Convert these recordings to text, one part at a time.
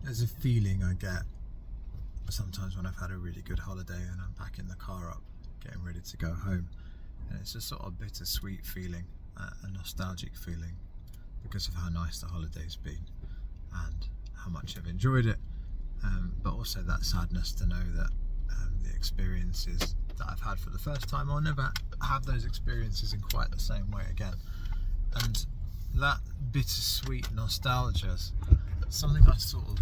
There's a feeling I get sometimes when I've had a really good holiday and I'm packing the car up, getting ready to go home, and it's a sort of bittersweet feeling, a nostalgic feeling, because of how nice the holiday's been and how much I've enjoyed it, but also that sadness to know that the experiences that I've had for the first time, I'll never have those experiences in quite the same way again. And that bittersweet nostalgia is something I sort of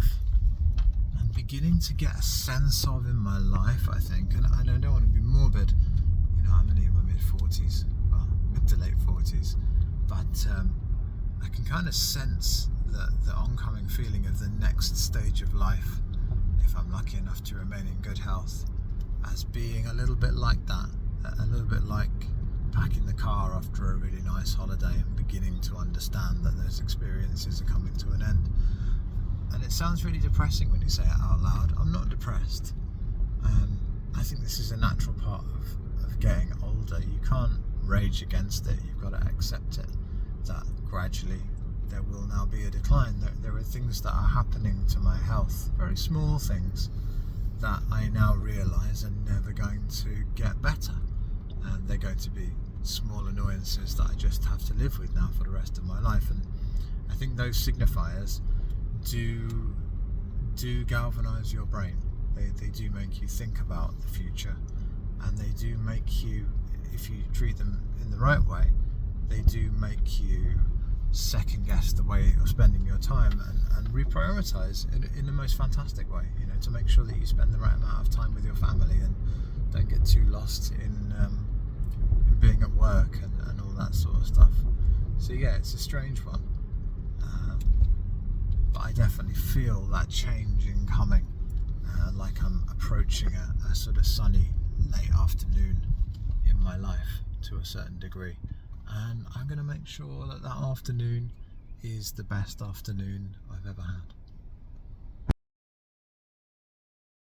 am beginning to get a sense of in my life, I think. And I don't want to be morbid, you know, I'm only in my mid-40s, well, mid to late 40s, but I can kind of sense the oncoming feeling of the next stage of life, if I'm lucky enough to remain in good health, as being a little bit like that, a little bit like packing the car after a really nice holiday and beginning to understand that those experiences are coming to an end. And it sounds really depressing when you say it out loud. I'm not depressed. I think this is a natural part of getting older. You can't rage against it. You've got to accept it, that gradually there will now be a decline. There are things that are happening to my health, very small things, that I now realise are never going to get better. And they're going to be small annoyances that I just have to live with now for the rest of my life. And I think those signifiers do galvanise your brain. They do make you think about the future, and they do make you, if you treat them in the right way, they do make you second guess the way you're spending your time and reprioritise in the most fantastic way, you know, to make sure that you spend the right amount of time with your family and don't get too lost in being at work and all that sort of stuff. So yeah, it's a strange one, but I definitely feel that change incoming, like I'm approaching a sort of sunny late afternoon in my life to a certain degree, and I'm going to make sure that afternoon is the best afternoon I've ever had.